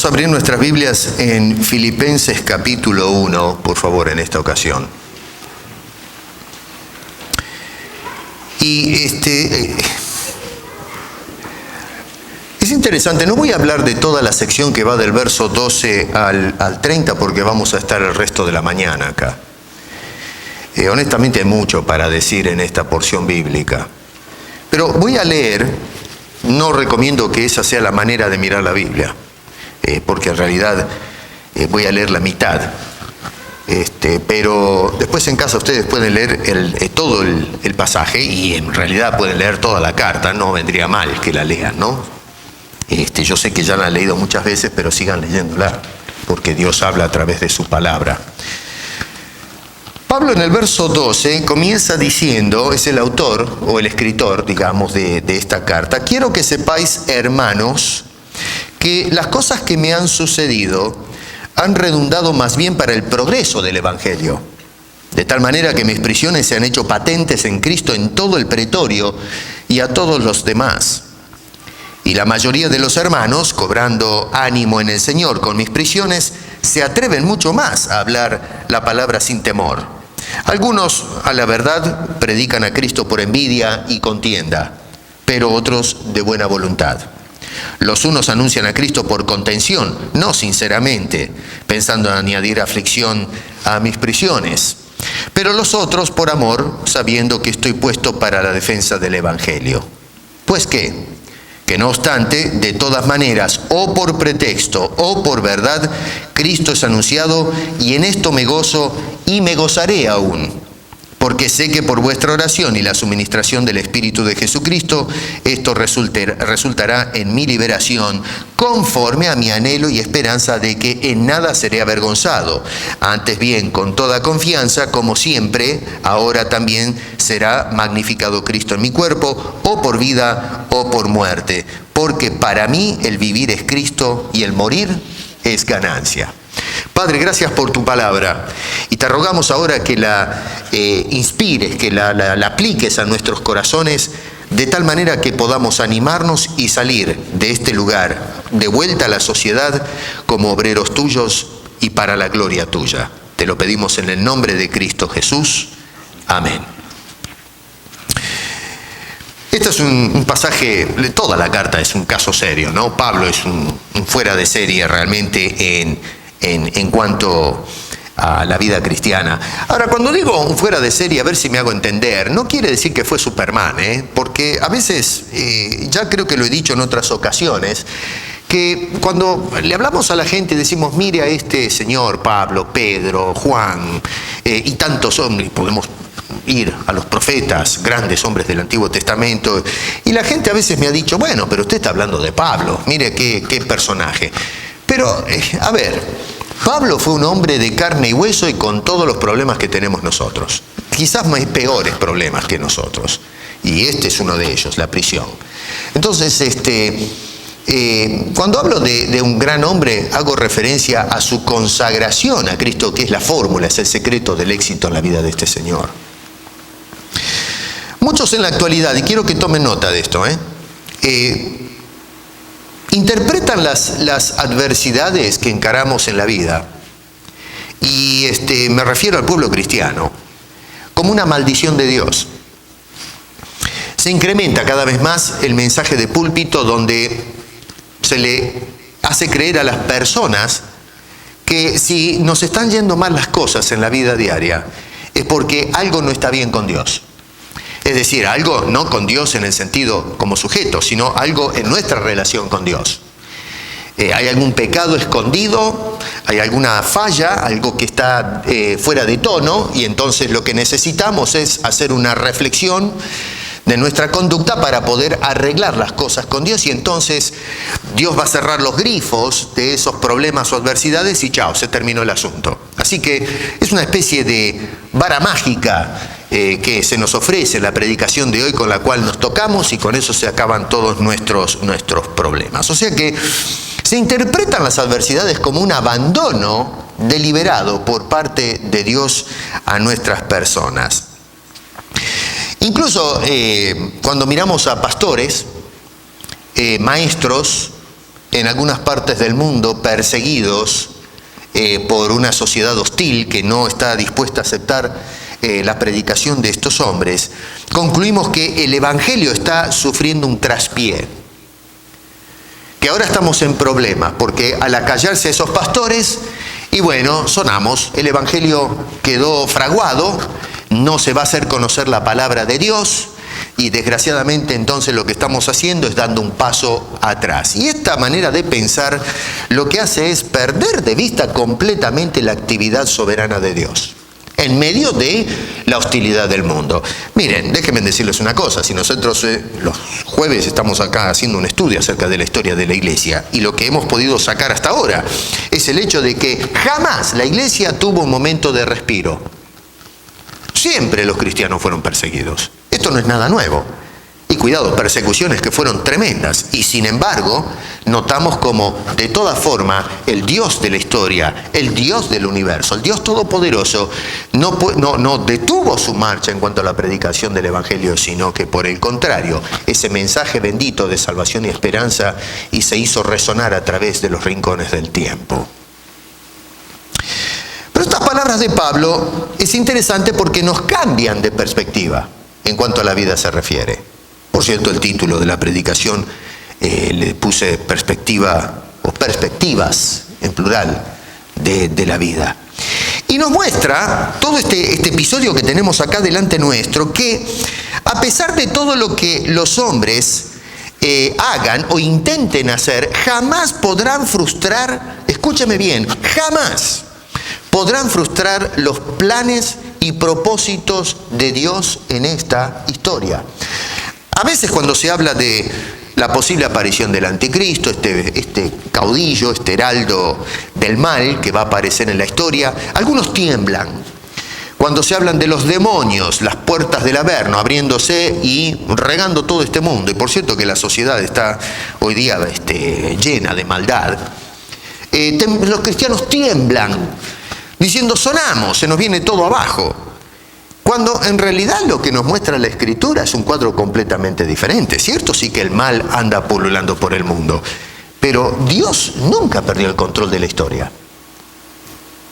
Vamos a abrir nuestras Biblias en Filipenses capítulo 1, por favor, en esta ocasión. Y es interesante, no voy a hablar de toda la sección que va del verso 12 al 30 porque vamos a estar el resto de la mañana acá. Honestamente hay mucho para decir en esta porción bíblica. Pero voy a leer, no recomiendo que esa sea la manera de mirar la Biblia. Porque en realidad voy a leer la mitad. Pero después en casa ustedes pueden leer todo el pasaje y en realidad pueden leer toda la carta, no vendría mal que la lean, ¿no? Yo sé que ya la han leído muchas veces, pero sigan leyéndola, porque Dios habla a través de su palabra. Pablo en el verso 12 comienza diciendo, es el autor o el escritor, digamos, de esta carta: quiero que sepáis, hermanos, que las cosas que me han sucedido han redundado más bien para el progreso del Evangelio, de tal manera que mis prisiones se han hecho patentes en Cristo en todo el pretorio y a todos los demás. Y la mayoría de los hermanos, cobrando ánimo en el Señor con mis prisiones, se atreven mucho más a hablar la palabra sin temor. Algunos, a la verdad, predican a Cristo por envidia y contienda, pero otros de buena voluntad. Los unos anuncian a Cristo por contención, no sinceramente, pensando en añadir aflicción a mis prisiones. Pero los otros por amor, sabiendo que estoy puesto para la defensa del Evangelio. Pues qué, que no obstante, de todas maneras, o por pretexto o por verdad, Cristo es anunciado, y en esto me gozo y me gozaré aún. Porque sé que por vuestra oración y la suministración del Espíritu de Jesucristo, esto resultará en mi liberación, conforme a mi anhelo y esperanza de que en nada seré avergonzado. Antes bien, con toda confianza, como siempre, ahora también será magnificado Cristo en mi cuerpo, o por vida o por muerte. Porque para mí el vivir es Cristo y el morir es ganancia. Padre, gracias por tu palabra y te rogamos ahora que la inspires, que la apliques a nuestros corazones de tal manera que podamos animarnos y salir de este lugar de vuelta a la sociedad como obreros tuyos y para la gloria tuya. Te lo pedimos en el nombre de Cristo Jesús. Amén. Este es un pasaje, toda la carta es un caso serio, ¿no? Pablo es un fuera de serie realmente en cuanto a la vida cristiana. Ahora, cuando digo un fuera de serie, a ver si me hago entender, no quiere decir que fue Superman, porque a veces, ya creo que lo he dicho en otras ocasiones, que cuando le hablamos a la gente y decimos, mire a este señor, Pablo, Pedro, Juan, y tantos hombres, podemos ir a los profetas, grandes hombres del Antiguo Testamento, y la gente a veces me ha dicho, bueno, pero usted está hablando de Pablo, mire qué personaje. Pero, a ver, Pablo fue un hombre de carne y hueso y con todos los problemas que tenemos nosotros. Quizás más peores problemas que nosotros. Y este es uno de ellos, la prisión. Entonces, cuando hablo de un gran hombre, hago referencia a su consagración a Cristo, que es la fórmula, es el secreto del éxito en la vida de este señor. Muchos en la actualidad, y quiero que tomen nota de esto, interpretan las adversidades que encaramos en la vida, y me refiero al pueblo cristiano, como una maldición de Dios. Se incrementa cada vez más el mensaje de púlpito donde se le hace creer a las personas que si nos están yendo mal las cosas en la vida diaria es porque algo no está bien con Dios. Es decir, algo no con Dios en el sentido como sujeto, sino algo en nuestra relación con Dios. Hay algún pecado escondido, hay alguna falla, algo que está fuera de tono, y entonces lo que necesitamos es hacer una reflexión de nuestra conducta para poder arreglar las cosas con Dios, y entonces Dios va a cerrar los grifos de esos problemas o adversidades y chao, se terminó el asunto. Así que es una especie de vara mágica que se nos ofrece en la predicación de hoy, con la cual nos tocamos y con eso se acaban todos nuestros problemas. O sea que se interpretan las adversidades como un abandono deliberado por parte de Dios a nuestras personas. Incluso cuando miramos a pastores, maestros, en algunas partes del mundo perseguidos por una sociedad hostil que no está dispuesta a aceptar la predicación de estos hombres, concluimos que el Evangelio está sufriendo un traspié. Que ahora estamos en problemas, porque al acallarse esos pastores, y bueno, sonamos, el Evangelio quedó fraguado, no se va a hacer conocer la palabra de Dios, y desgraciadamente entonces lo que estamos haciendo es dando un paso atrás. Y esta manera de pensar lo que hace es perder de vista completamente la actividad soberana de Dios en medio de la hostilidad del mundo. Miren, déjenme decirles una cosa, si nosotros los jueves estamos acá haciendo un estudio acerca de la historia de la iglesia, y lo que hemos podido sacar hasta ahora es el hecho de que jamás la iglesia tuvo un momento de respiro. Siempre los cristianos fueron perseguidos. Esto no es nada nuevo. Y cuidado, persecuciones que fueron tremendas. Y sin embargo, notamos como de toda forma el Dios de la historia, el Dios del universo, el Dios todopoderoso, no detuvo su marcha en cuanto a la predicación del Evangelio, sino que por el contrario, ese mensaje bendito de salvación y esperanza y se hizo resonar a través de los rincones del tiempo. Pero estas palabras de Pablo es interesante porque nos cambian de perspectiva en cuanto a la vida se refiere. Por cierto, el título de la predicación le puse perspectiva o perspectivas en plural de la vida. Y nos muestra todo este episodio que tenemos acá delante nuestro, que a pesar de todo lo que los hombres hagan o intenten hacer, jamás podrán frustrar, escúchame bien, jamás podrán frustrar los planes y propósitos de Dios en esta historia. A veces cuando se habla de la posible aparición del anticristo, este caudillo, este heraldo del mal que va a aparecer en la historia, algunos tiemblan. Cuando se hablan de los demonios, las puertas del Averno abriéndose y regando todo este mundo, y por cierto que la sociedad está hoy día llena de maldad, los cristianos tiemblan, diciendo sonamos, se nos viene todo abajo. Cuando en realidad lo que nos muestra la Escritura es un cuadro completamente diferente. Cierto, sí que el mal anda pululando por el mundo, pero Dios nunca perdió el control de la historia.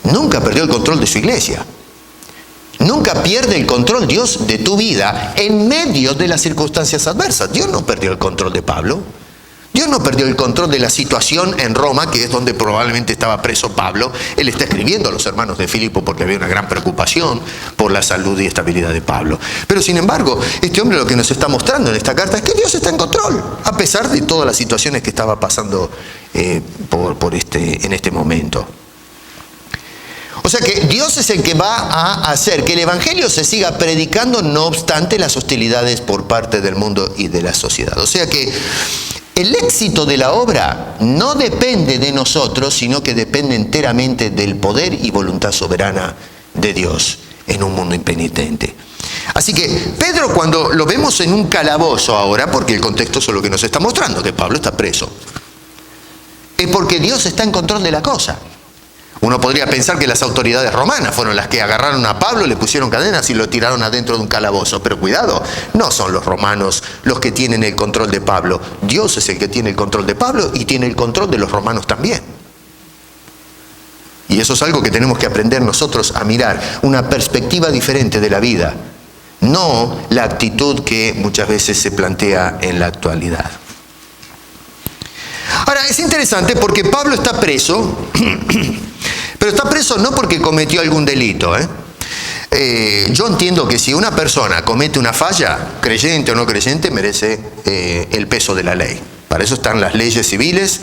Nunca perdió el control de su iglesia. Nunca pierde el control Dios de tu vida en medio de las circunstancias adversas. Dios no perdió el control de Pablo. Dios no perdió el control de la situación en Roma, que es donde probablemente estaba preso Pablo. Él está escribiendo a los hermanos de Filipo porque había una gran preocupación por la salud y estabilidad de Pablo. Pero sin embargo, este hombre lo que nos está mostrando en esta carta es que Dios está en control, a pesar de todas las situaciones que estaba pasando en este momento. O sea que Dios es el que va a hacer que el Evangelio se siga predicando, no obstante las hostilidades por parte del mundo y de la sociedad. O sea que el éxito de la obra no depende de nosotros, sino que depende enteramente del poder y voluntad soberana de Dios en un mundo impenitente. Así que Pedro, cuando lo vemos en un calabozo ahora, porque el contexto es lo que nos está mostrando, que Pablo está preso, es porque Dios está en control de la cosa. Uno podría pensar que las autoridades romanas fueron las que agarraron a Pablo, le pusieron cadenas y lo tiraron adentro de un calabozo. Pero cuidado, no son los romanos los que tienen el control de Pablo. Dios es el que tiene el control de Pablo y tiene el control de los romanos también. Y eso es algo que tenemos que aprender nosotros a mirar, una perspectiva diferente de la vida, no la actitud que muchas veces se plantea en la actualidad. Ahora, es interesante porque Pablo está preso, pero está preso no porque cometió algún delito. Yo entiendo que si una persona comete una falla, creyente o no creyente, merece el peso de la ley. Para eso están las leyes civiles.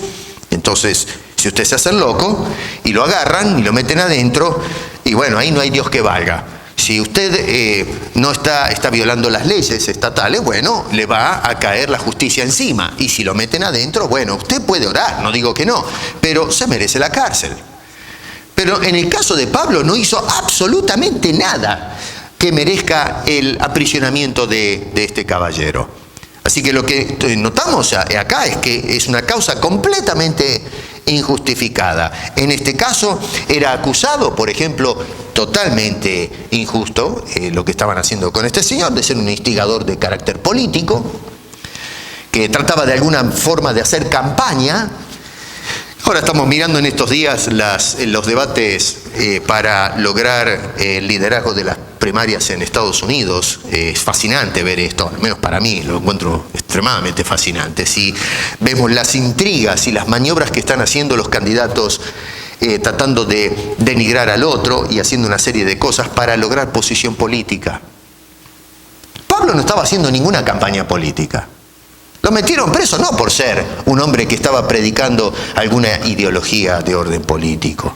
Entonces, si usted se hace el loco y lo agarran y lo meten adentro, y bueno, ahí no hay Dios que valga. Si usted no está violando las leyes estatales, bueno, le va a caer la justicia encima. Y si lo meten adentro, bueno, usted puede orar, no digo que no, pero se merece la cárcel. Pero en el caso de Pablo no hizo absolutamente nada que merezca el aprisionamiento de este caballero. Así que lo que notamos acá es que es una causa completamente injustificada. En este caso era acusado, por ejemplo, totalmente injusto, lo que estaban haciendo con este señor, de ser un instigador de carácter político, que trataba de alguna forma de hacer campaña Ahora estamos mirando en estos días los debates para lograr el liderazgo de las primarias en Estados Unidos. Es fascinante ver esto, al menos para mí, lo encuentro extremadamente fascinante. Si vemos las intrigas y las maniobras que están haciendo los candidatos tratando de denigrar al otro y haciendo una serie de cosas para lograr posición política. Pablo no estaba haciendo ninguna campaña política. Lo metieron preso no por ser un hombre que estaba predicando alguna ideología de orden político.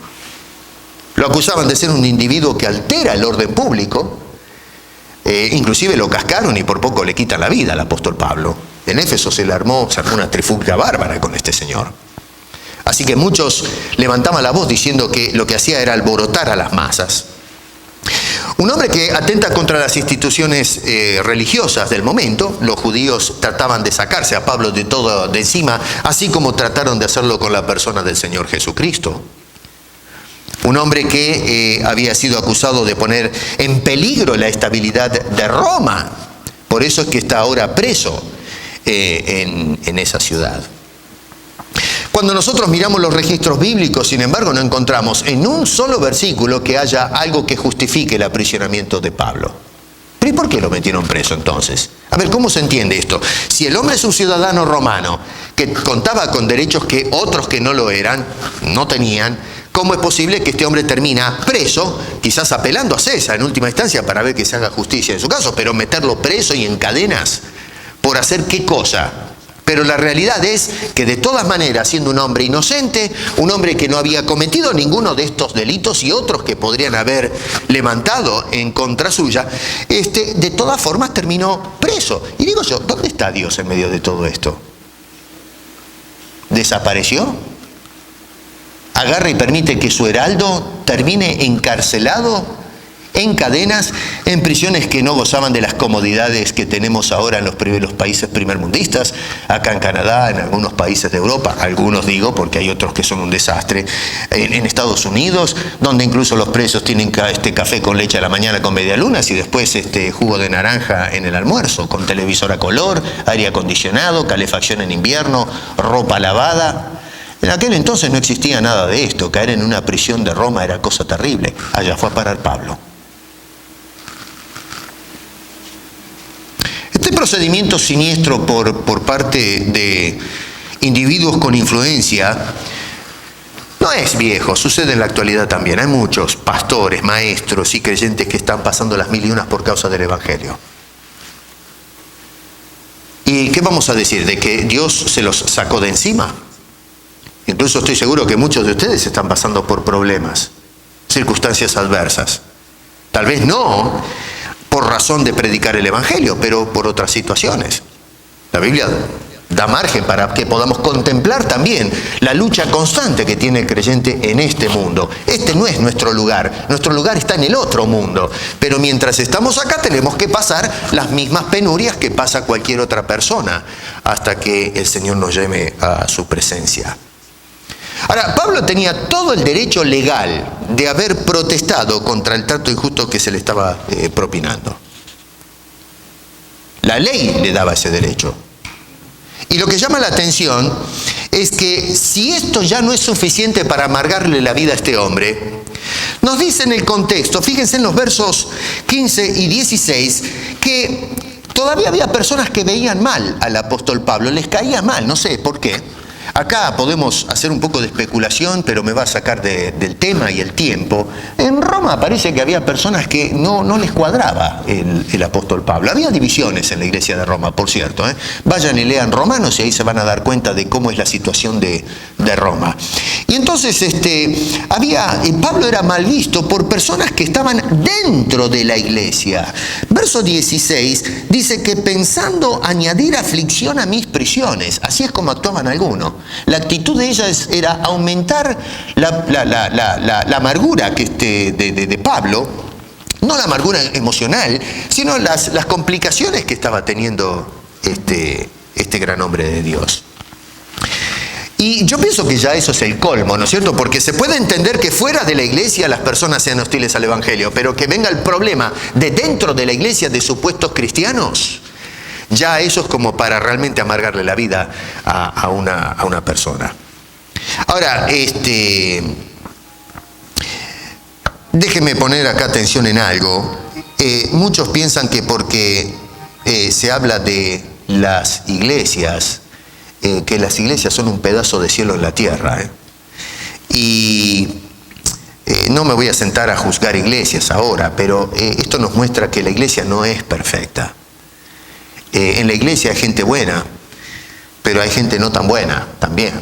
Lo acusaban de ser un individuo que altera el orden público. Inclusive lo cascaron y por poco le quitan la vida al apóstol Pablo. En Éfeso se armó una trifulca bárbara con este señor. Así que muchos levantaban la voz diciendo que lo que hacía era alborotar a las masas. Un hombre que atenta contra las instituciones religiosas del momento. Los judíos trataban de sacarse a Pablo de todo de encima, así como trataron de hacerlo con la persona del Señor Jesucristo. Un hombre que había sido acusado de poner en peligro la estabilidad de Roma. Por eso es que está ahora preso en esa ciudad. Cuando nosotros miramos los registros bíblicos, sin embargo, no encontramos en un solo versículo que haya algo que justifique el aprisionamiento de Pablo. ¿Pero y por qué lo metieron preso entonces? A ver, ¿cómo se entiende esto? Si el hombre es un ciudadano romano que contaba con derechos que otros que no lo eran, no tenían, ¿cómo es posible que este hombre termina preso, quizás apelando a César en última instancia para ver que se haga justicia en su caso, pero meterlo preso y en cadenas por hacer qué cosa? Pero la realidad es que de todas maneras, siendo un hombre inocente, un hombre que no había cometido ninguno de estos delitos y otros que podrían haber levantado en contra suya, de todas formas terminó preso. Y digo yo, ¿dónde está Dios en medio de todo esto? ¿Desapareció? ¿Agarra y permite que su heraldo termine encarcelado, en cadenas, en prisiones que no gozaban de las comodidades que tenemos ahora en los países primermundistas, acá en Canadá, en algunos países de Europa, algunos digo porque hay otros que son un desastre, en Estados Unidos, donde incluso los presos tienen café con leche a la mañana con medialunas y después jugo de naranja en el almuerzo, con televisor a color, aire acondicionado, calefacción en invierno, ropa lavada. En aquel entonces no existía nada de esto. Caer en una prisión de Roma era cosa terrible. Allá fue a parar Pablo. Este procedimiento siniestro por parte de individuos con influencia no es viejo, sucede en la actualidad también. Hay muchos pastores, maestros y creyentes que están pasando las 1001 por causa del Evangelio. ¿Y qué vamos a decir? ¿De que Dios se los sacó de encima? Incluso estoy seguro que muchos de ustedes están pasando por problemas, circunstancias adversas. Tal vez no por razón de predicar el Evangelio, pero por otras situaciones. La Biblia da margen para que podamos contemplar también la lucha constante que tiene el creyente en este mundo. Este no es nuestro lugar está en el otro mundo. Pero mientras estamos acá tenemos que pasar las mismas penurias que pasa cualquier otra persona hasta que el Señor nos llame a su presencia. Ahora, Pablo tenía todo el derecho legal de haber protestado contra el trato injusto que se le estaba propinando. La ley le daba ese derecho. Y lo que llama la atención es que si esto ya no es suficiente para amargarle la vida a este hombre, nos dice en el contexto, fíjense en los versos 15 y 16, que todavía había personas que veían mal al apóstol Pablo, les caía mal, no sé por qué. Acá podemos hacer un poco de especulación, pero me va a sacar del tema y el tiempo. En Roma parece que había personas que no les cuadraba el apóstol Pablo. Había divisiones en la iglesia de Roma, por cierto. Vayan y lean Romanos y ahí se van a dar cuenta de cómo es la situación de Roma. Y entonces Pablo era mal visto por personas que estaban dentro de la iglesia. Verso 16 dice que pensando añadir aflicción a mis prisiones, así es como actuaban algunos. La actitud de ellas era aumentar la amargura de Pablo, no la amargura emocional, sino las complicaciones que estaba teniendo este gran hombre de Dios. Y yo pienso que ya eso es el colmo, ¿no es cierto? Porque se puede entender que fuera de la iglesia las personas sean hostiles al Evangelio, pero que venga el problema de dentro de la iglesia de supuestos cristianos, ya eso es como para realmente amargarle la vida a una persona. Ahora, déjeme poner acá atención en algo. Muchos piensan que porque se habla de las iglesias, que las iglesias son un pedazo de cielo en la tierra. Y no me voy a sentar a juzgar iglesias ahora, pero esto nos muestra que la iglesia no es perfecta. En la iglesia hay gente buena, pero hay gente no tan buena también.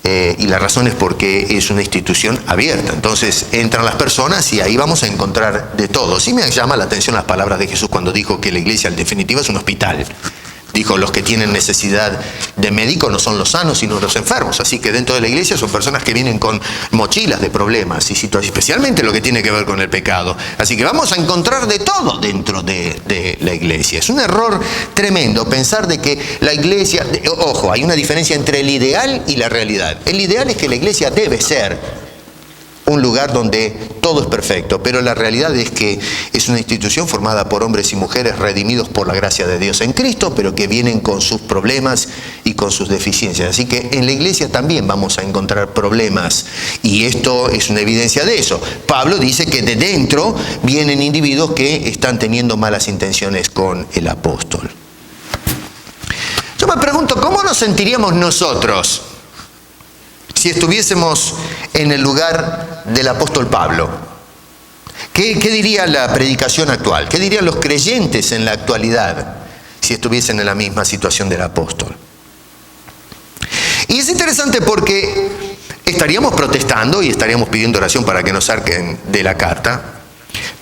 Y la razón es porque es una institución abierta. Entonces entran las personas y ahí vamos a encontrar de todo. Sí me llama la atención las palabras de Jesús cuando dijo que la iglesia en definitiva es un hospital. Dijo, los que tienen necesidad de médico no son los sanos, sino los enfermos. Así que dentro de la iglesia son personas que vienen con mochilas de problemas y situaciones, especialmente lo que tiene que ver con el pecado. Así que vamos a encontrar de todo dentro de la iglesia. Es un error tremendo pensar de que la iglesia... Ojo, hay una diferencia entre el ideal y la realidad. El ideal es que la iglesia debe ser un lugar donde todo es perfecto, pero la realidad es que es una institución formada por hombres y mujeres redimidos por la gracia de Dios en Cristo, pero que vienen con sus problemas y con sus deficiencias. Así que en la iglesia también vamos a encontrar problemas, y esto es una evidencia de eso. Pablo dice que de dentro vienen individuos que están teniendo malas intenciones con el apóstol. Yo me pregunto, ¿cómo nos sentiríamos nosotros si estuviésemos en el lugar del apóstol Pablo? ¿Qué diría la predicación actual? ¿Qué dirían los creyentes en la actualidad si estuviesen en la misma situación del apóstol? Y es interesante porque estaríamos protestando y estaríamos pidiendo oración para que nos saquen de la carta,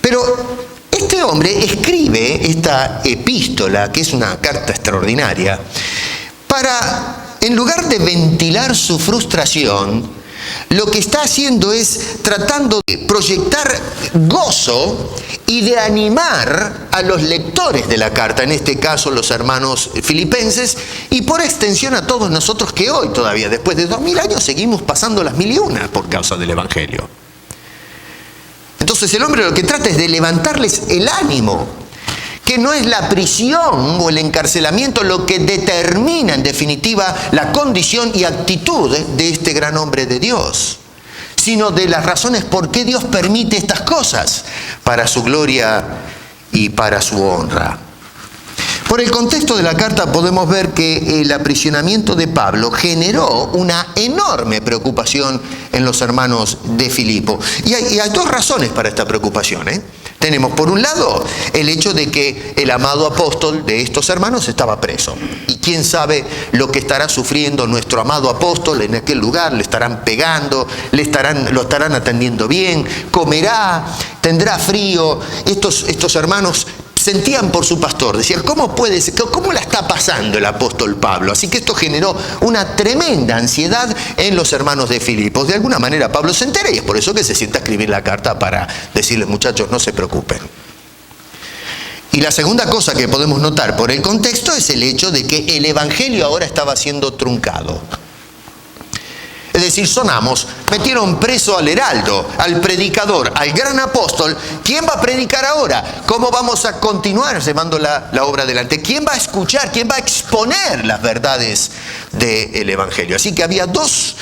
pero este hombre escribe esta epístola, que es una carta extraordinaria, para, en lugar de ventilar su frustración, lo que está haciendo es tratando de proyectar gozo y de animar a los lectores de la carta, en este caso los hermanos filipenses, y por extensión a todos nosotros que hoy todavía, después de 2000 años, seguimos pasando las 1001 por causa del Evangelio. Entonces el hombre lo que trata es de levantarles el ánimo, que no es la prisión o el encarcelamiento lo que determina en definitiva la condición y actitud de este gran hombre de Dios, sino de las razones por qué Dios permite estas cosas, para su gloria y para su honra. Por el contexto de la carta podemos ver que el aprisionamiento de Pablo generó una enorme preocupación en los hermanos de Filipo. Y hay dos razones para esta preocupación. Tenemos por un lado el hecho de que el amado apóstol de estos hermanos estaba preso. Y quién sabe lo que estará sufriendo nuestro amado apóstol en aquel lugar. Le estarán pegando, lo estarán atendiendo bien, comerá, tendrá frío. Estos hermanos sentían por su pastor, decían, ¿cómo la está pasando el apóstol Pablo? Así que esto generó una tremenda ansiedad en los hermanos de Filipos. De alguna manera Pablo se entera y es por eso que se sienta a escribir la carta para decirles, muchachos, no se preocupen. Y la segunda cosa que podemos notar por el contexto es el hecho de que el evangelio ahora estaba siendo truncado. Es decir, metieron preso al heraldo, al predicador, al gran apóstol. ¿Quién va a predicar ahora? ¿Cómo vamos a continuar llevando la obra adelante? ¿Quién va a escuchar? ¿Quién va a exponer las verdades del evangelio? Así que había dos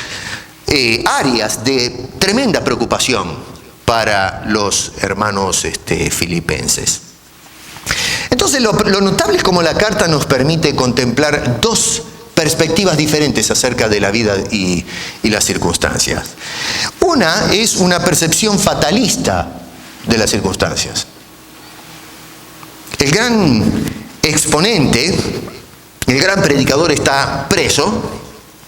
áreas de tremenda preocupación para los hermanos filipenses. Entonces, lo notable es cómo la carta nos permite contemplar dos perspectivas diferentes acerca de la vida y las circunstancias. Una es una percepción fatalista de las circunstancias. El gran exponente, el gran predicador está preso,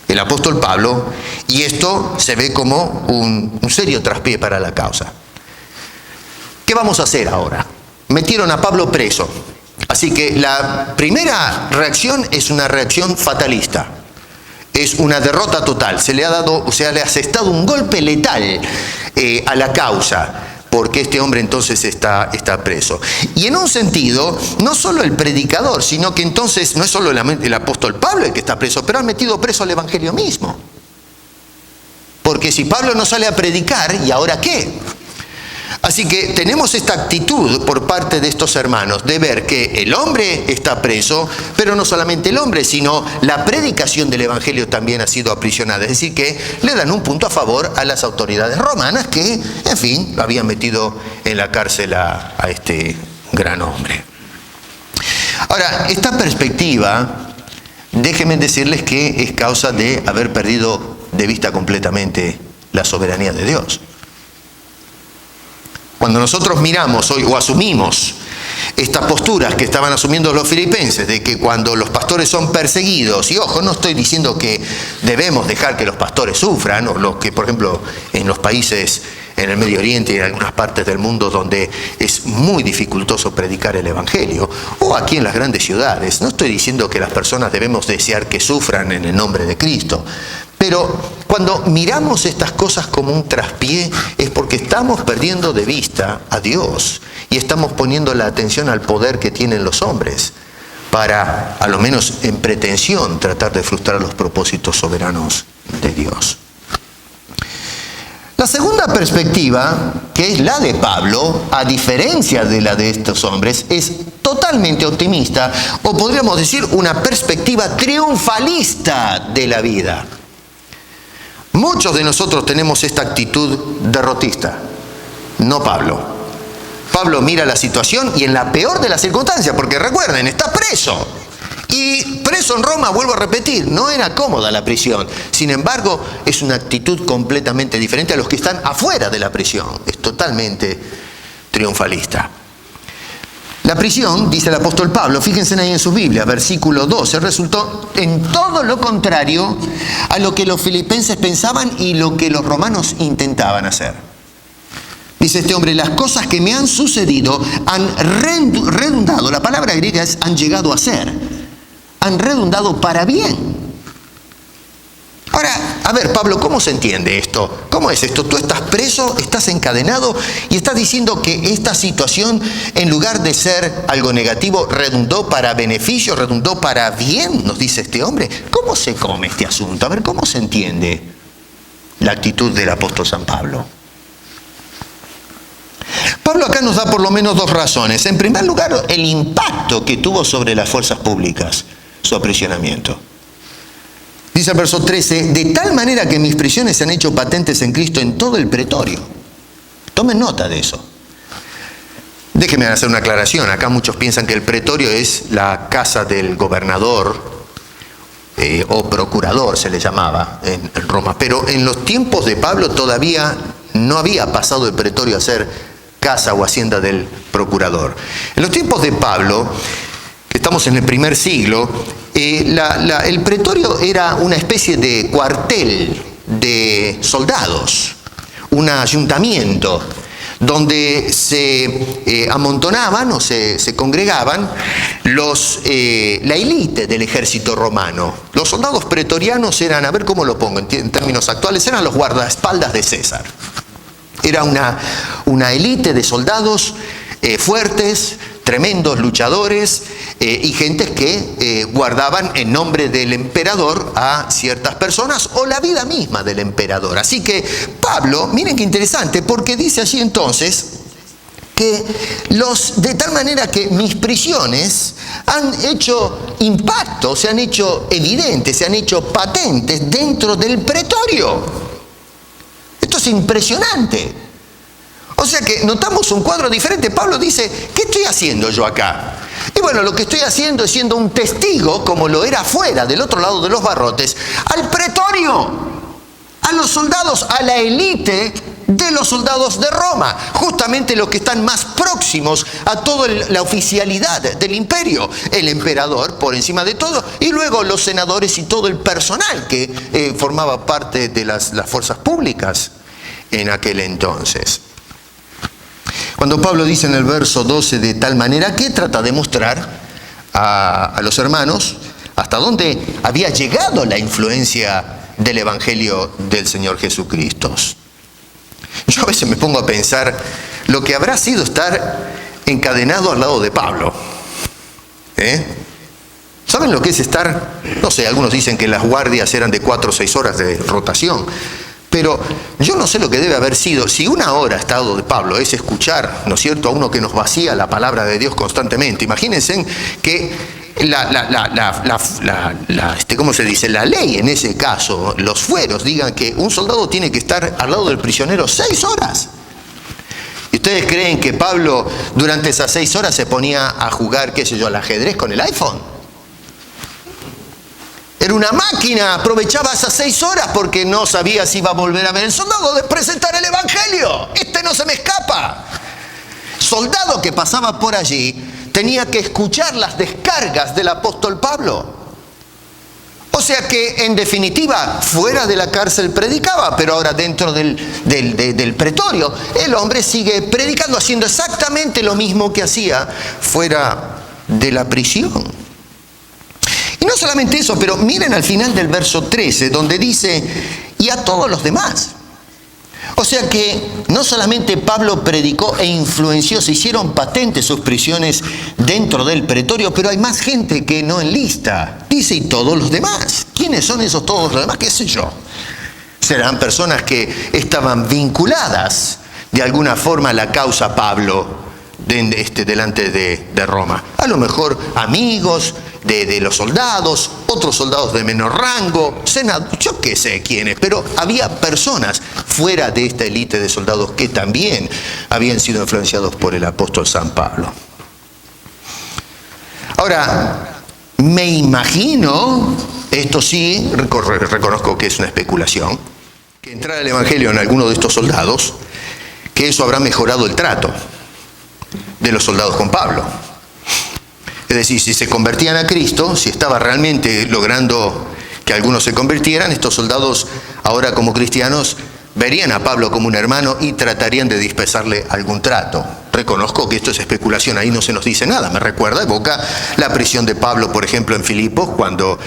el apóstol Pablo, y esto se ve como un serio traspié para la causa. ¿Qué vamos a hacer ahora? Metieron a Pablo preso. Así que la primera reacción es una reacción fatalista. Es una derrota total. Se le ha asestado un golpe letal a la causa, porque este hombre entonces está preso. Y en un sentido, no solo el predicador, sino que entonces no es solo el apóstol Pablo el que está preso, pero han metido preso al evangelio mismo. Porque si Pablo no sale a predicar, ¿y ahora qué? Así que tenemos esta actitud por parte de estos hermanos de ver que el hombre está preso, pero no solamente el hombre, sino la predicación del evangelio también ha sido aprisionada. Es decir, que le dan un punto a favor a las autoridades romanas que, en fin, lo habían metido en la cárcel a este gran hombre. Ahora, esta perspectiva, déjenme decirles que es causa de haber perdido de vista completamente la soberanía de Dios. Cuando nosotros miramos hoy o asumimos estas posturas que estaban asumiendo los filipenses, de que cuando los pastores son perseguidos, y ojo, no estoy diciendo que debemos dejar que los pastores sufran, o los que, por ejemplo, en los países en el Medio Oriente y en algunas partes del mundo donde es muy dificultoso predicar el evangelio, o aquí en las grandes ciudades, no estoy diciendo que las personas debemos desear que sufran en el nombre de Cristo, pero cuando miramos estas cosas como un traspié es porque estamos perdiendo de vista a Dios y estamos poniendo la atención al poder que tienen los hombres para, a lo menos en pretensión, tratar de frustrar los propósitos soberanos de Dios. La segunda perspectiva, que es la de Pablo, a diferencia de la de estos hombres, es totalmente optimista, o podríamos decir una perspectiva triunfalista de la vida. Muchos de nosotros tenemos esta actitud derrotista, no Pablo. Pablo mira la situación y en la peor de las circunstancias, porque recuerden, está preso. Y preso en Roma, vuelvo a repetir, no era cómoda la prisión. Sin embargo, es una actitud completamente diferente a los que están afuera de la prisión. Es totalmente triunfalista. La prisión, dice el apóstol Pablo, fíjense ahí en su Biblia, versículo 12, resultó en todo lo contrario a lo que los filipenses pensaban y lo que los romanos intentaban hacer. Dice este hombre, las cosas que me han sucedido han redundado, la palabra griega es han llegado a ser, han redundado para bien. Ahora, a ver, Pablo, ¿cómo se entiende esto? ¿Cómo es esto? Tú estás preso, estás encadenado y estás diciendo que esta situación, en lugar de ser algo negativo, redundó para beneficio, redundó para bien, nos dice este hombre. ¿Cómo se come este asunto? A ver, ¿cómo se entiende la actitud del apóstol San Pablo? Pablo acá nos da por lo menos dos razones. En primer lugar, el impacto que tuvo sobre las fuerzas públicas, su aprisionamiento. Dice el verso 13, de tal manera que mis prisiones se han hecho patentes en Cristo en todo el pretorio. Tomen nota de eso. Déjenme hacer una aclaración. Acá muchos piensan que el pretorio es la casa del gobernador o procurador, se le llamaba en Roma. Pero en los tiempos de Pablo todavía no había pasado el pretorio a ser casa o hacienda del procurador. En los tiempos de Pablo, que estamos en el primer siglo, el pretorio era una especie de cuartel de soldados, un ayuntamiento donde se amontonaban o se congregaban la élite del ejército romano. Los soldados pretorianos eran, a ver cómo lo pongo en términos actuales, eran los guardaespaldas de César. Era una élite de soldados fuertes, tremendos luchadores y gentes que guardaban en nombre del emperador a ciertas personas o la vida misma del emperador. Así que Pablo, miren qué interesante, porque dice allí entonces que de tal manera que mis prisiones han hecho impacto, se han hecho evidentes, se han hecho patentes dentro del pretorio. Esto es impresionante. O sea que notamos un cuadro diferente. Pablo dice, ¿qué estoy haciendo yo acá? Y bueno, lo que estoy haciendo es siendo un testigo, como lo era afuera, del otro lado de los barrotes, al pretorio, a los soldados, a la élite de los soldados de Roma, justamente los que están más próximos a toda la oficialidad del imperio, el emperador por encima de todo, y luego los senadores y todo el personal que formaba parte de las fuerzas públicas en aquel entonces. Cuando Pablo dice en el verso 12 de tal manera que trata de mostrar a los hermanos hasta dónde había llegado la influencia del Evangelio del Señor Jesucristo. Yo a veces me pongo a pensar lo que habrá sido estar encadenado al lado de Pablo. ¿Saben lo que es estar? No sé, algunos dicen que las guardias eran de 4 o 6 horas de rotación. Pero yo no sé lo que debe haber sido. Si una hora estado de Pablo es escuchar, ¿no es cierto?, a uno que nos vacía la palabra de Dios constantemente. Imagínense que ¿cómo se dice? La ley en ese caso, los fueros, digan que un soldado tiene que estar al lado del prisionero 6 horas. ¿Y ustedes creen que Pablo durante esas 6 horas se ponía a jugar, qué sé yo, al ajedrez con el iPhone? Era una máquina, aprovechaba esas 6 horas porque no sabía si iba a volver a ver el soldado de presentar el evangelio. Este no se me escapa. Soldado que pasaba por allí tenía que escuchar las descargas del apóstol Pablo. O sea que, en definitiva, fuera de la cárcel predicaba, pero ahora dentro del pretorio, el hombre sigue predicando, haciendo exactamente lo mismo que hacía fuera de la prisión. Y no solamente eso, pero miren al final del verso 13, donde dice, y a todos los demás. O sea que no solamente Pablo predicó e influenció, se hicieron patentes sus prisiones dentro del pretorio, pero hay más gente que no enlista. Dice, y todos los demás. ¿Quiénes son esos todos los demás? ¿Qué sé yo? Serán personas que estaban vinculadas de alguna forma a la causa Pablo delante de Roma. A lo mejor amigos de los soldados, otros soldados de menor rango, senadores, yo qué sé quiénes, pero había personas fuera de esta élite de soldados que también habían sido influenciados por el apóstol San Pablo. Ahora, me imagino, esto sí, reconozco que es una especulación, que entrara el evangelio en alguno de estos soldados, que eso habrá mejorado el trato de los soldados con Pablo. Es decir, si se convertían a Cristo, si estaba realmente logrando que algunos se convirtieran, estos soldados ahora como cristianos verían a Pablo como un hermano y tratarían de dispensarle algún trato. Reconozco que esto es especulación, ahí no se nos dice nada. Me recuerda, evoca la prisión de Pablo, por ejemplo, en Filipos, cuando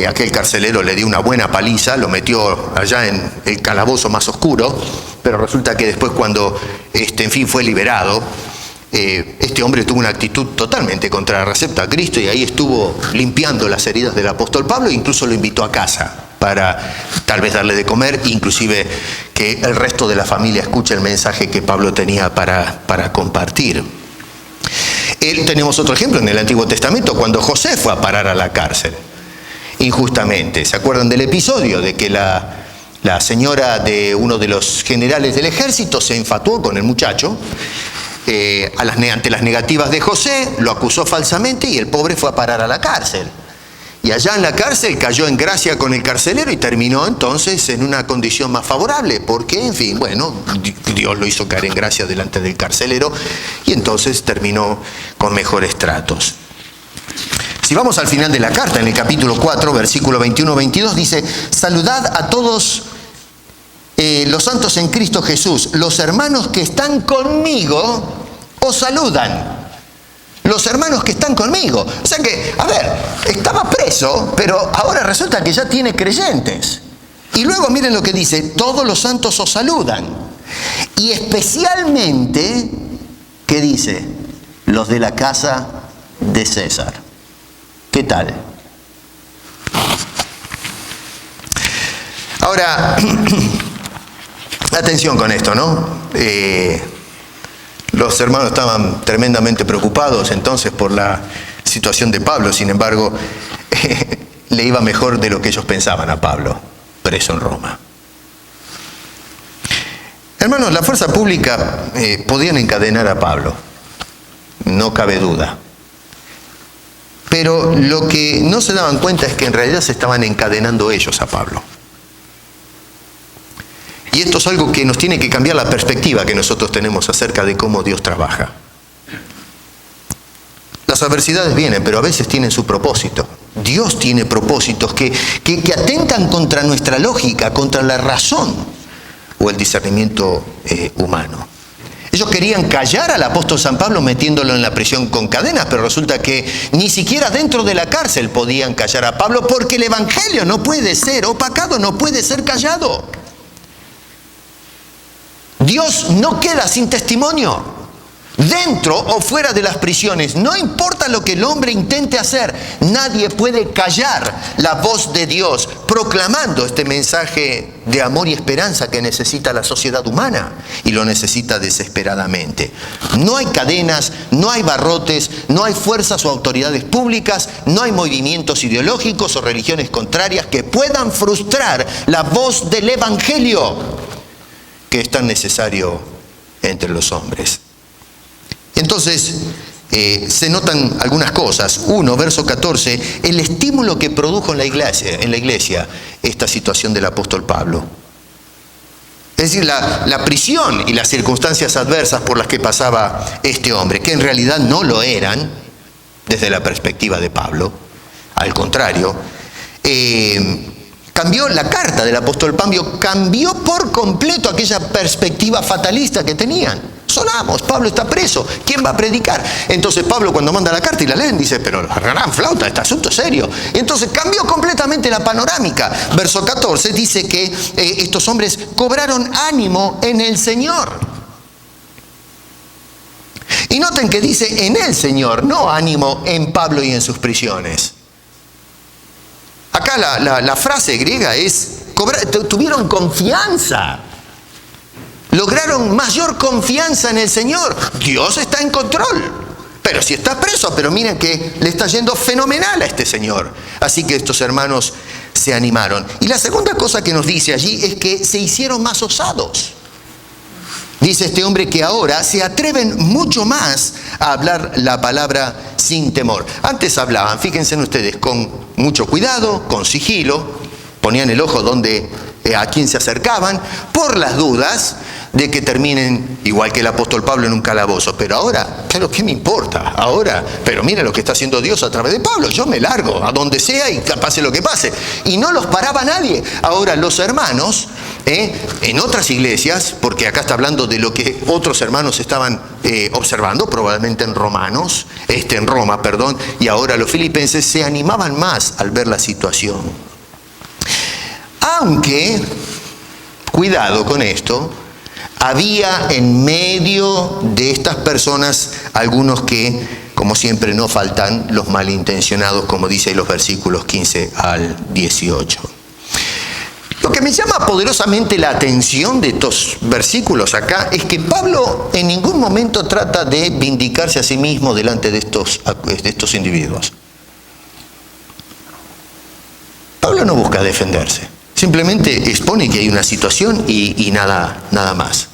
aquel carcelero le dio una buena paliza, lo metió allá en el calabozo más oscuro, pero resulta que después cuando en fin fue liberado, este hombre tuvo una actitud totalmente contraria, acepta a Cristo y ahí estuvo limpiando las heridas del apóstol Pablo e incluso lo invitó a casa para tal vez darle de comer, inclusive que el resto de la familia escuche el mensaje que Pablo tenía para compartir. Tenemos otro ejemplo en el Antiguo Testamento, cuando José fue a parar a la cárcel, injustamente. ¿Se acuerdan del episodio de que la señora de uno de los generales del ejército se enfatuó con el muchacho? Ante las negativas de José, lo acusó falsamente y el pobre fue a parar a la cárcel. Y allá en la cárcel cayó en gracia con el carcelero y terminó entonces en una condición más favorable, porque, en fin, bueno, Dios lo hizo caer en gracia delante del carcelero y entonces terminó con mejores tratos. Si vamos al final de la carta, en el capítulo 4, versículo 21-22, dice, saludad a todos los santos en Cristo Jesús, los hermanos que están conmigo os saludan. Los hermanos que están conmigo. O sea que, a ver, estaba preso, pero ahora resulta que ya tiene creyentes. Y luego miren lo que dice, todos los santos os saludan. Y especialmente, ¿qué dice? Los de la casa de César. ¿Qué tal? Ahora, atención con esto, ¿no? Los hermanos estaban tremendamente preocupados entonces por la situación de Pablo. Sin embargo, le iba mejor de lo que ellos pensaban a Pablo, preso en Roma. Hermanos, la fuerza pública podían encadenar a Pablo, no cabe duda. Pero lo que no se daban cuenta es que en realidad se estaban encadenando ellos a Pablo. Y esto es algo que nos tiene que cambiar la perspectiva que nosotros tenemos acerca de cómo Dios trabaja. Las adversidades vienen, pero a veces tienen su propósito. Dios tiene propósitos que atentan contra nuestra lógica, contra la razón o el discernimiento humano. Ellos querían callar al apóstol San Pablo metiéndolo en la prisión con cadenas, pero resulta que ni siquiera dentro de la cárcel podían callar a Pablo porque el evangelio no puede ser opacado, no puede ser callado. Dios no queda sin testimonio, dentro o fuera de las prisiones. No importa lo que el hombre intente hacer, nadie puede callar la voz de Dios, proclamando este mensaje de amor y esperanza que necesita la sociedad humana y lo necesita desesperadamente. No hay cadenas, no hay barrotes, no hay fuerzas o autoridades públicas, no hay movimientos ideológicos o religiones contrarias que puedan frustrar la voz del Evangelio que es tan necesario entre los hombres. Entonces, se notan algunas cosas. 1, verso 14, el estímulo que produjo en la iglesia esta situación del apóstol Pablo. Es decir, la prisión y las circunstancias adversas por las que pasaba este hombre, que en realidad no lo eran desde la perspectiva de Pablo, al contrario, cambió la carta del apóstol Pablo, cambió por completo aquella perspectiva fatalista que tenían. Sonamos, Pablo está preso, ¿quién va a predicar? Entonces Pablo, cuando manda la carta y la leen, dice, pero la gran flauta, este asunto es serio. Y entonces cambió completamente la panorámica. Verso 14 dice que estos hombres cobraron ánimo en el Señor. Y noten que dice en el Señor, no ánimo en Pablo y en sus prisiones. Acá la frase griega es, tuvieron confianza. Lograron mayor confianza en el Señor. Dios está en control. Pero si está preso, pero miren que le está yendo fenomenal a este señor. Así que estos hermanos se animaron. Y la segunda cosa que nos dice allí es que se hicieron más osados. Dice este hombre que ahora se atreven mucho más a hablar la palabra sin temor. Antes hablaban, fíjense ustedes, con mucho cuidado, con sigilo, ponían el ojo a quién se acercaban, por las dudas de que terminen igual que el apóstol Pablo en un calabozo. Pero ahora, ¿pero qué me importa? Ahora, pero mira lo que está haciendo Dios a través de Pablo. Yo me largo a donde sea y pase lo que pase. Y no los paraba nadie. Ahora los hermanos, en otras iglesias, porque acá está hablando de lo que otros hermanos estaban observando, probablemente en Roma, y ahora los filipenses se animaban más al ver la situación. Aunque, cuidado con esto, había en medio de estas personas algunos que, como siempre, no faltan los malintencionados, como dice los versículos 15 al 18. Lo que me llama poderosamente la atención de estos versículos acá es que Pablo en ningún momento trata de vindicarse a sí mismo delante de estos individuos. Pablo no busca defenderse. Simplemente expone que hay una situación y nada más.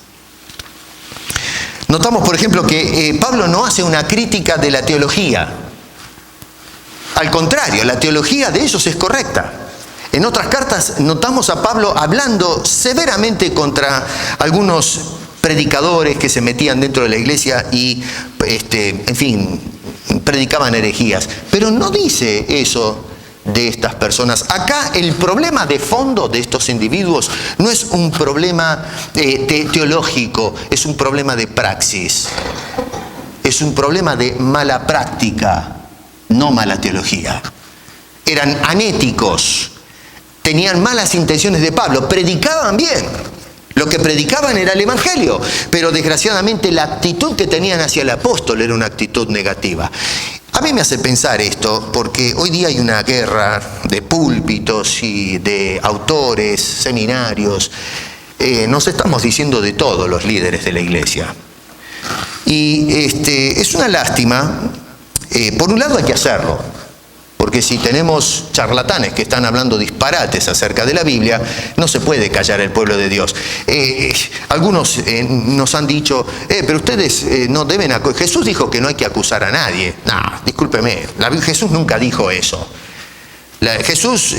Notamos, por ejemplo, que Pablo no hace una crítica de la teología. Al contrario, la teología de ellos es correcta. En otras cartas notamos a Pablo hablando severamente contra algunos predicadores que se metían dentro de la iglesia y, predicaban herejías. Pero no dice eso de estas personas. Acá el problema de fondo de estos individuos no es un problema teológico, es un problema de praxis. Es un problema de mala práctica, no mala teología. Eran anéticos, tenían malas intenciones de Pablo, predicaban bien. Lo que predicaban era el Evangelio, pero desgraciadamente la actitud que tenían hacia el apóstol era una actitud negativa. A mí me hace pensar esto porque hoy día hay una guerra de púlpitos y de autores, seminarios. Nos estamos diciendo de todos los líderes de la iglesia. Y es una lástima. Por un lado hay que hacerlo, porque si tenemos charlatanes que están hablando disparates acerca de la Biblia, no se puede callar el pueblo de Dios. Algunos nos han dicho, pero ustedes no deben acusar. Jesús dijo que no hay que acusar a nadie. No, discúlpeme, Jesús nunca dijo eso. Jesús,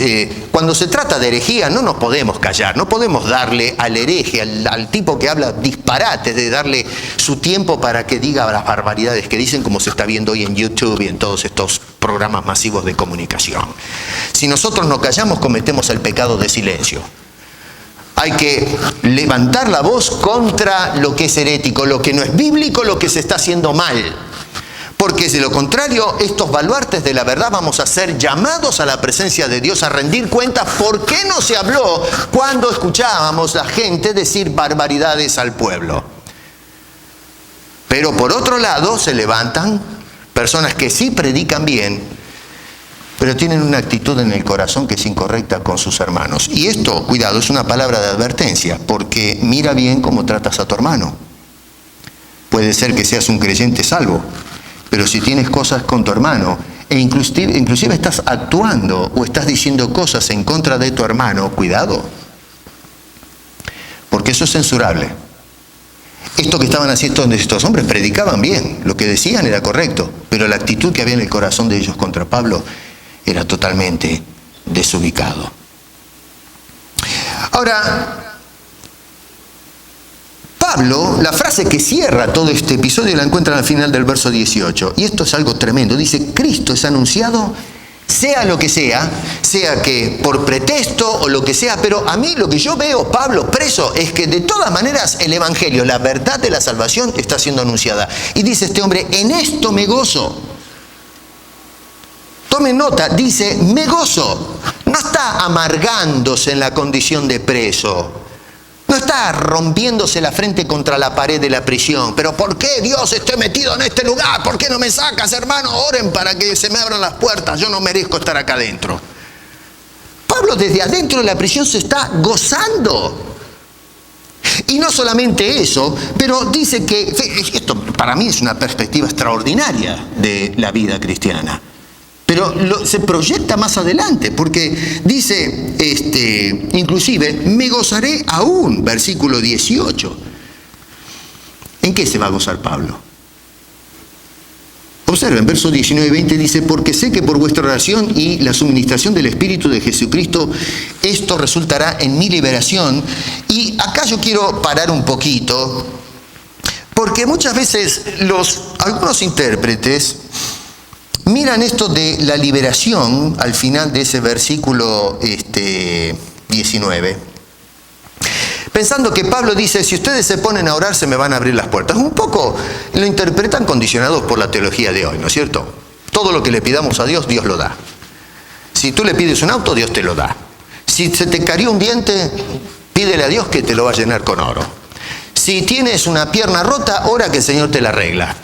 cuando se trata de herejía, no nos podemos callar, no podemos darle al hereje, al tipo que habla disparates, de darle su tiempo para que diga las barbaridades que dicen, como se está viendo hoy en YouTube y en todos estos programas masivos de comunicación. Si nosotros no callamos, cometemos el pecado de silencio. Hay que levantar la voz contra lo que es herético, lo que no es bíblico, lo que se está haciendo mal. Porque de lo contrario, estos baluartes de la verdad vamos a ser llamados a la presencia de Dios a rendir cuentas. ¿Por qué no se habló cuando escuchábamos a la gente decir barbaridades al pueblo? Pero por otro lado se levantan personas que sí predican bien pero tienen una actitud en el corazón que es incorrecta con sus hermanos. Y esto, cuidado, es una palabra de advertencia, porque mira bien cómo tratas a tu hermano. Puede ser que seas un creyente salvo, pero si tienes cosas con tu hermano, e inclusive estás actuando o estás diciendo cosas en contra de tu hermano, cuidado, porque eso es censurable. Esto que estaban haciendo estos hombres predicaban bien, lo que decían era correcto, pero la actitud que había en el corazón de ellos contra Pablo era totalmente desubicado. Ahora, Pablo, la frase que cierra todo este episodio la encuentran al final del verso 18, y esto es algo tremendo. Dice, Cristo es anunciado, sea lo que sea que por pretexto o lo que sea, pero a mí lo que yo veo, Pablo, preso, es que de todas maneras el Evangelio, la verdad de la salvación, está siendo anunciada. Y dice este hombre, en esto me gozo. Tomen nota, dice, me gozo. No está amargándose en la condición de preso. No está rompiéndose la frente contra la pared de la prisión. Pero ¿por qué Dios estoy metido en este lugar? ¿Por qué no me sacas, hermano? Oren para que se me abran las puertas. Yo no merezco estar acá adentro. Pablo desde adentro de la prisión se está gozando. Y no solamente eso, pero dice que, esto para mí es una perspectiva extraordinaria de la vida cristiana. Pero se proyecta más adelante, porque dice, inclusive, me gozaré aún, versículo 18. ¿En qué se va a gozar Pablo? Observen, versos 19 y 20 dice, porque sé que por vuestra oración y la suministración del Espíritu de Jesucristo, esto resultará en mi liberación. Y acá yo quiero parar un poquito, porque muchas veces algunos intérpretes miran esto de la liberación al final de ese versículo 19, pensando que Pablo dice, si ustedes se ponen a orar se me van a abrir las puertas. Un poco lo interpretan condicionados por la teología de hoy, ¿no es cierto? Todo lo que le pidamos a Dios, Dios lo da. Si tú le pides un auto, Dios te lo da. Si se te cayó un diente, pídele a Dios que te lo va a llenar con oro. Si tienes una pierna rota, ora que el Señor te la arregla.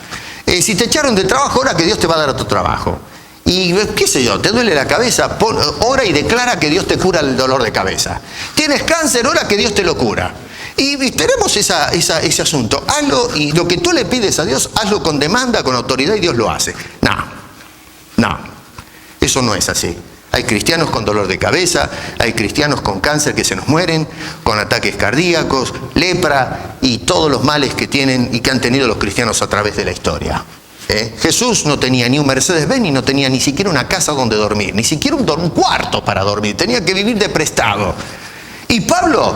Si te echaron del trabajo, ora que Dios te va a dar otro trabajo. Y qué sé yo, te duele la cabeza, ora y declara que Dios te cura el dolor de cabeza. Tienes cáncer, ora que Dios te lo cura. Y tenemos ese asunto. Hazlo, y lo que tú le pides a Dios, hazlo con demanda, con autoridad, y Dios lo hace. No, eso no es así. Hay cristianos con dolor de cabeza, hay cristianos con cáncer que se nos mueren, con ataques cardíacos, lepra y todos los males que tienen y que han tenido los cristianos a través de la historia. Jesús no tenía ni un Mercedes-Benz y no tenía ni siquiera una casa donde dormir, ni siquiera un cuarto para dormir, tenía que vivir de prestado. Y Pablo,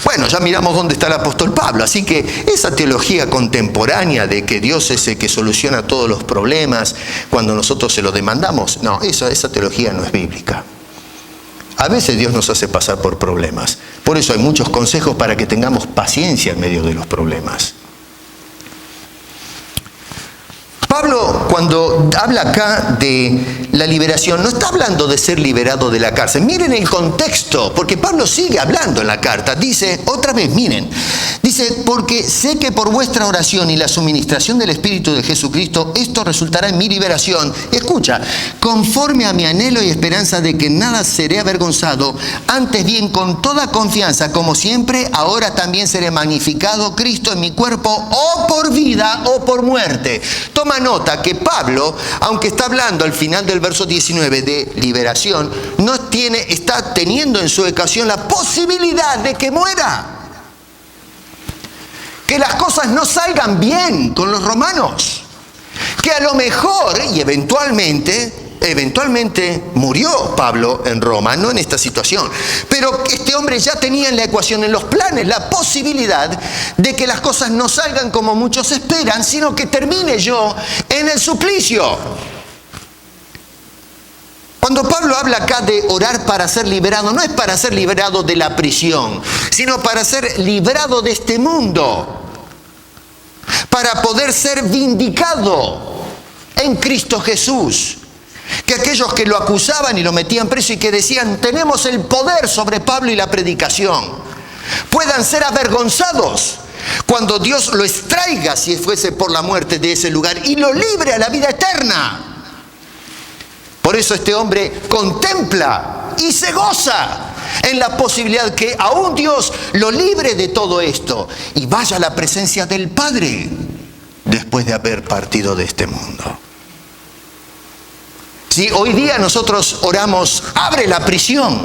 bueno, ya miramos dónde está el apóstol Pablo, así que esa teología contemporánea de que Dios es el que soluciona todos los problemas cuando nosotros se lo demandamos, no, esa teología no es bíblica. A veces Dios nos hace pasar por problemas, por eso hay muchos consejos para que tengamos paciencia en medio de los problemas. Pablo, cuando habla acá de la liberación, no está hablando de ser liberado de la cárcel. Miren el contexto, porque Pablo sigue hablando en la carta. Dice, otra vez, miren, dice, porque sé que por vuestra oración y la suministración del Espíritu de Jesucristo, esto resultará en mi liberación. Escucha, conforme a mi anhelo y esperanza de que nada seré avergonzado, antes bien con toda confianza, como siempre, ahora también seré magnificado Cristo en mi cuerpo, o por vida o por muerte. Toma nota que Pablo, aunque está hablando al final del verso 19 de liberación, está teniendo en su ecuación la posibilidad de que muera. Que las cosas no salgan bien con los romanos. Que a lo mejor y eventualmente murió Pablo en Roma, no en esta situación. Pero este hombre ya tenía en la ecuación, en los planes, la posibilidad de que las cosas no salgan como muchos esperan, sino que termine yo en el suplicio. Cuando Pablo habla acá de orar para ser liberado, no es para ser liberado de la prisión, sino para ser librado de este mundo, para poder ser vindicado en Cristo Jesús. Que aquellos que lo acusaban y lo metían preso y que decían, tenemos el poder sobre Pablo y la predicación, puedan ser avergonzados cuando Dios lo extraiga, si fuese por la muerte, de ese lugar y lo libre a la vida eterna. Por eso este hombre contempla y se goza en la posibilidad que aún Dios lo libre de todo esto y vaya a la presencia del Padre después de haber partido de este mundo. Si hoy día nosotros oramos, abre la prisión,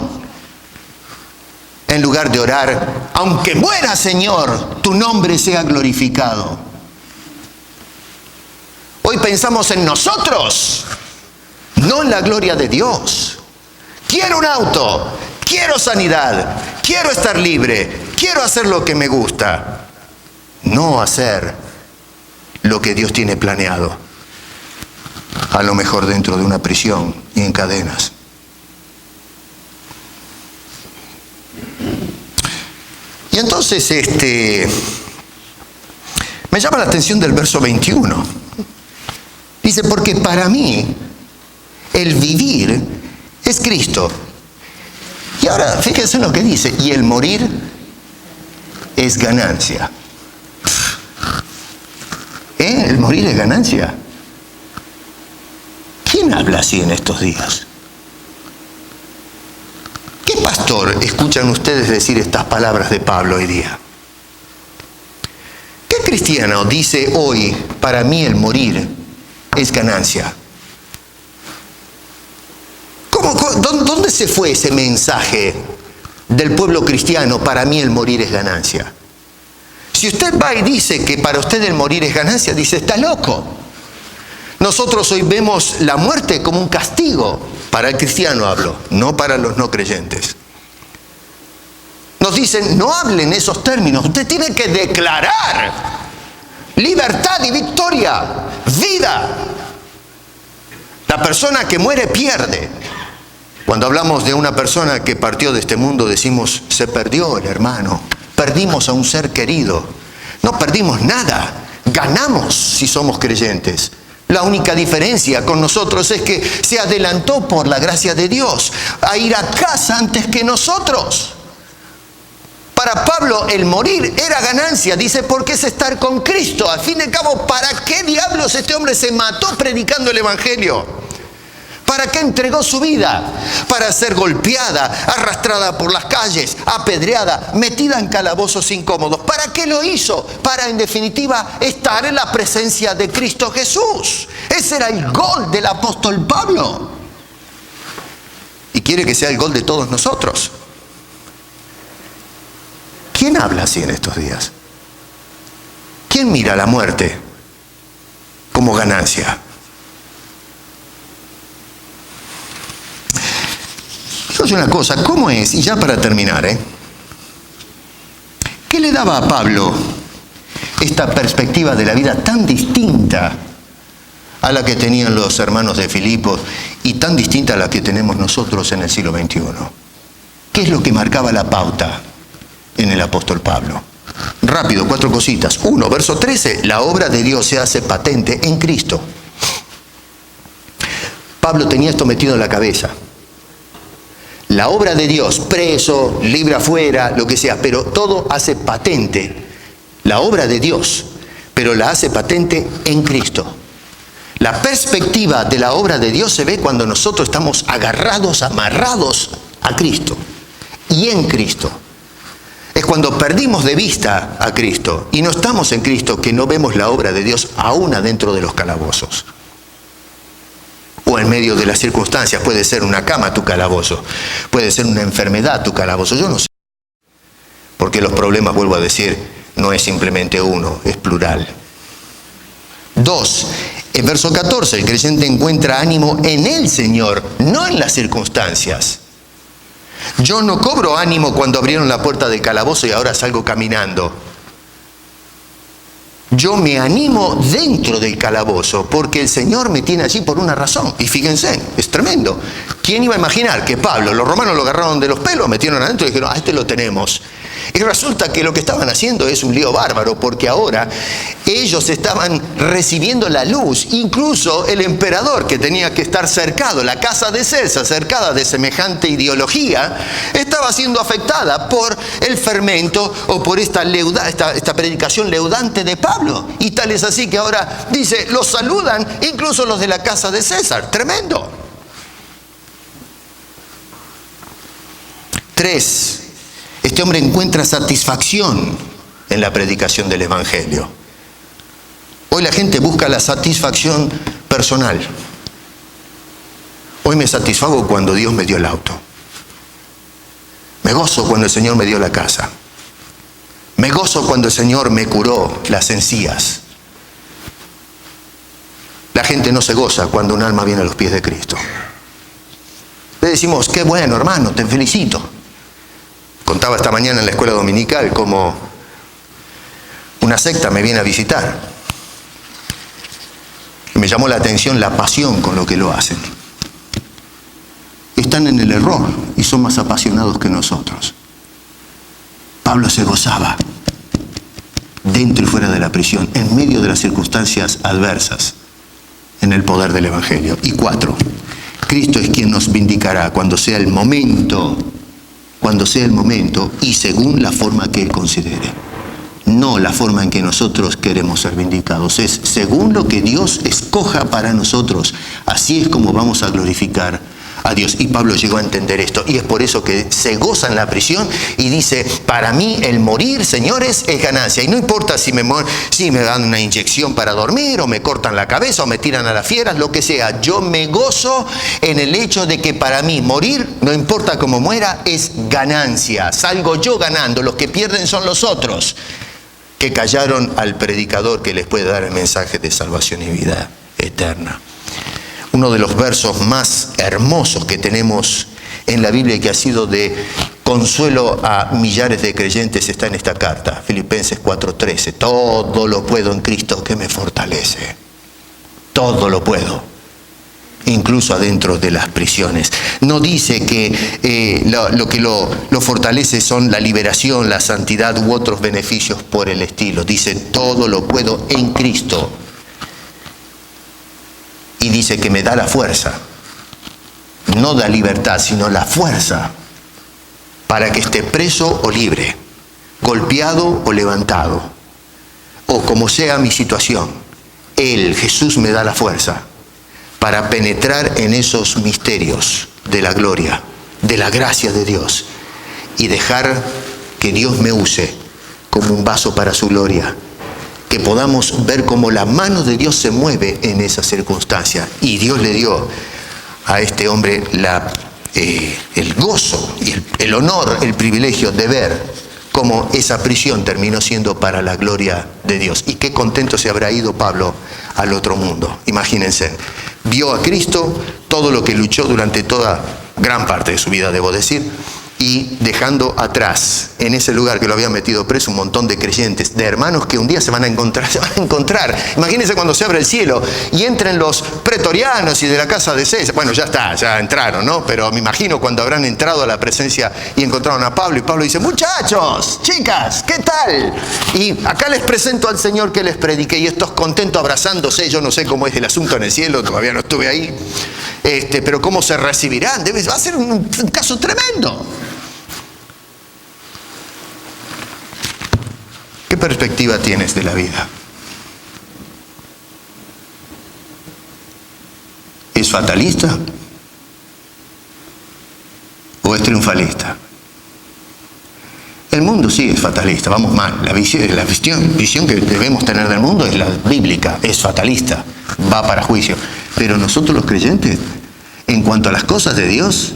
en lugar de orar, aunque muera, Señor, tu nombre sea glorificado. Hoy pensamos en nosotros, no en la gloria de Dios. Quiero un auto, quiero sanidad, quiero estar libre, quiero hacer lo que me gusta. No hacer lo que Dios tiene planeado. A lo mejor dentro de una prisión y en cadenas. Y entonces me llama la atención del verso 21. Dice, porque para mí el vivir es Cristo. Y ahora fíjense en lo que dice, y el morir es ganancia. ¿El morir es ganancia? ¿Quién habla así en estos días? ¿Qué pastor escuchan ustedes decir estas palabras de Pablo hoy día? ¿Qué cristiano dice hoy, para mí el morir es ganancia? ¿Dónde se fue ese mensaje del pueblo cristiano, para mí el morir es ganancia? Si usted va y dice que para usted el morir es ganancia, dice, está loco. Nosotros hoy vemos la muerte como un castigo. Para el cristiano hablo, no para los no creyentes. Nos dicen, no hablen esos términos. Usted tiene que declarar libertad y victoria, vida. La persona que muere pierde. Cuando hablamos de una persona que partió de este mundo, decimos, se perdió el hermano. Perdimos a un ser querido. No perdimos nada. Ganamos si somos creyentes. La única diferencia con nosotros es que se adelantó por la gracia de Dios a ir a casa antes que nosotros. Para Pablo el morir era ganancia, dice, porque es estar con Cristo. Al fin y al cabo, ¿para qué diablos este hombre se mató predicando el Evangelio? ¿Para qué entregó su vida? Para ser golpeada, arrastrada por las calles, apedreada, metida en calabozos incómodos. ¿Para qué lo hizo? Para, en definitiva, estar en la presencia de Cristo Jesús. Ese era el gol del apóstol Pablo. Y quiere que sea el gol de todos nosotros. ¿Quién habla así en estos días? ¿Quién mira la muerte como ganancia? Yo una cosa, ¿cómo es? Y ya para terminar, ¿qué le daba a Pablo esta perspectiva de la vida tan distinta a la que tenían los hermanos de Filipos y tan distinta a la que tenemos nosotros en el siglo XXI? ¿Qué es lo que marcaba la pauta en el apóstol Pablo? Rápido, 4 cositas. 1, verso 13, la obra de Dios se hace patente en Cristo. Pablo tenía esto metido en la cabeza. La obra de Dios, preso, libre afuera, lo que sea, pero todo hace patente la obra de Dios, pero la hace patente en Cristo. La perspectiva de la obra de Dios se ve cuando nosotros estamos agarrados, amarrados a Cristo y en Cristo. Es cuando perdimos de vista a Cristo y no estamos en Cristo que no vemos la obra de Dios aún adentro de los calabozos. O en medio de las circunstancias, puede ser una cama tu calabozo, puede ser una enfermedad tu calabozo, yo no sé. Porque los problemas, vuelvo a decir, no es simplemente uno, es plural. 2, en verso 14, el creyente encuentra ánimo en el Señor, no en las circunstancias. Yo no cobro ánimo cuando abrieron la puerta del calabozo y ahora salgo caminando. Yo me animo dentro del calabozo porque el Señor me tiene allí por una razón. Y fíjense, es tremendo. ¿Quién iba a imaginar que Pablo, los romanos lo agarraron de los pelos, metieron adentro y dijeron, este lo tenemos? Y resulta que lo que estaban haciendo es un lío bárbaro, porque ahora ellos estaban recibiendo la luz. Incluso el emperador, que tenía que estar cercado, la casa de César, cercada de semejante ideología, estaba siendo afectada por el fermento o por esta predicación leudante de Pablo. Y tal es así que ahora dice, los saludan incluso los de la casa de César. Tremendo. 3, este hombre encuentra satisfacción en la predicación del Evangelio. Hoy la gente busca la satisfacción personal. Hoy me satisfago cuando Dios me dio el auto. Me gozo cuando el Señor me dio la casa. Me gozo cuando el Señor me curó las encías. La gente no se goza cuando un alma viene a los pies de Cristo. Le decimos, qué bueno, hermano, te felicito. Contaba esta mañana en la escuela dominical cómo una secta me viene a visitar. Y me llamó la atención la pasión con lo que lo hacen. Están en el error y son más apasionados que nosotros. Pablo se gozaba dentro y fuera de la prisión, en medio de las circunstancias adversas, en el poder del Evangelio. Y 4, Cristo es quien nos vindicará cuando sea el momento y según la forma que Él considere. No la forma en que nosotros queremos ser vindicados, es según lo que Dios escoja para nosotros. Así es como vamos a glorificar a Dios. Y Pablo llegó a entender esto, y es por eso que se goza en la prisión y dice, para mí el morir, señores, es ganancia. Y no importa si me dan una inyección para dormir, o me cortan la cabeza, o me tiran a las fieras, lo que sea. Yo me gozo en el hecho de que para mí morir, no importa cómo muera, es ganancia. Salgo yo ganando, los que pierden son los otros, que callaron al predicador que les puede dar el mensaje de salvación y vida eterna. Uno de los versos más hermosos que tenemos en la Biblia y que ha sido de consuelo a millares de creyentes está en esta carta, Filipenses 4:13. Todo lo puedo en Cristo que me fortalece. Todo lo puedo, incluso adentro de las prisiones. No dice que lo que lo fortalece son la liberación, la santidad u otros beneficios por el estilo. Dice, todo lo puedo en Cristo. Y dice que me da la fuerza, no da libertad, sino la fuerza para que esté preso o libre, golpeado o levantado, o como sea mi situación. Él, Jesús, me da la fuerza para penetrar en esos misterios de la gloria, de la gracia de Dios, y dejar que Dios me use como un vaso para su gloria. Que podamos ver cómo la mano de Dios se mueve en esa circunstancia. Y Dios le dio a este hombre el gozo y el honor, el privilegio de ver cómo esa prisión terminó siendo para la gloria de Dios. Y qué contento se habrá ido Pablo al otro mundo. Imagínense, vio a Cristo, todo lo que luchó durante toda gran parte de su vida, debo decir, y dejando atrás, en ese lugar que lo habían metido preso, un montón de creyentes, de hermanos que un día se van a encontrar. Imagínense cuando se abre el cielo y entren los pretorianos y de la casa de César. Bueno, ya está, ya entraron, ¿no? Pero me imagino cuando habrán entrado a la presencia y encontraron a Pablo, y Pablo dice, muchachos, chicas, ¿qué tal? Y acá les presento al Señor que les prediqué, y estos contentos abrazándose. Yo no sé cómo es el asunto en el cielo, todavía no estuve ahí, pero cómo se recibirán. Va a ser un caso tremendo. ¿Qué perspectiva tienes de la vida? ¿Es fatalista o es triunfalista? El mundo sí es fatalista, vamos mal. La visión que debemos tener del mundo es la bíblica, es fatalista, va para juicio. Pero nosotros los creyentes, en cuanto a las cosas de Dios,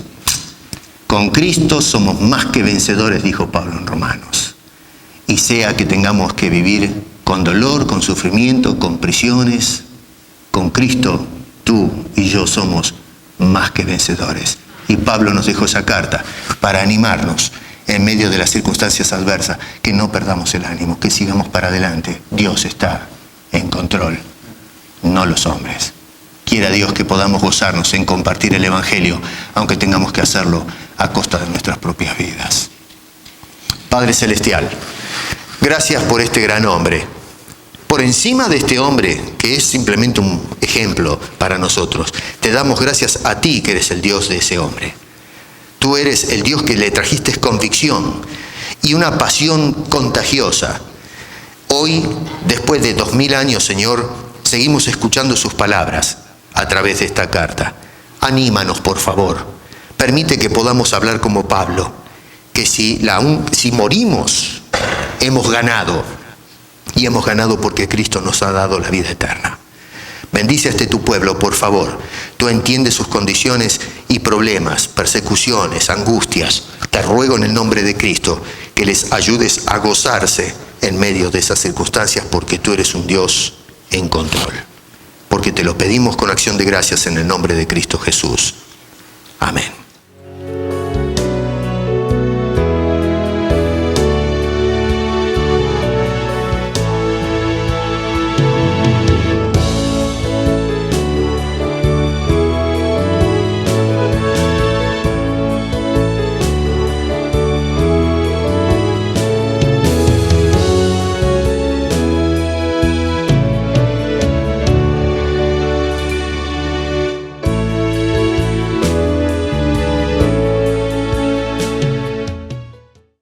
con Cristo somos más que vencedores, dijo Pablo en Romanos. Y sea que tengamos que vivir con dolor, con sufrimiento, con prisiones, con Cristo, tú y yo somos más que vencedores. Y Pablo nos dejó esa carta para animarnos en medio de las circunstancias adversas, que no perdamos el ánimo, que sigamos para adelante. Dios está en control, no los hombres. Quiera Dios que podamos gozarnos en compartir el Evangelio, aunque tengamos que hacerlo a costa de nuestras propias vidas. Padre Celestial, gracias por este gran hombre. Por encima de este hombre, que es simplemente un ejemplo para nosotros, te damos gracias a ti, que eres el Dios de ese hombre. Tú eres el Dios que le trajiste convicción y una pasión contagiosa. Hoy, después de 2000 años, Señor, seguimos escuchando sus palabras a través de esta carta. Anímanos, por favor. Permite que podamos hablar como Pablo, que si morimos, hemos ganado. Y hemos ganado porque Cristo nos ha dado la vida eterna. Bendice a este tu pueblo, por favor. Tú entiendes sus condiciones y problemas, persecuciones, angustias. Te ruego en el nombre de Cristo que les ayudes a gozarse en medio de esas circunstancias, porque tú eres un Dios en control. Porque te lo pedimos con acción de gracias en el nombre de Cristo Jesús. Amén.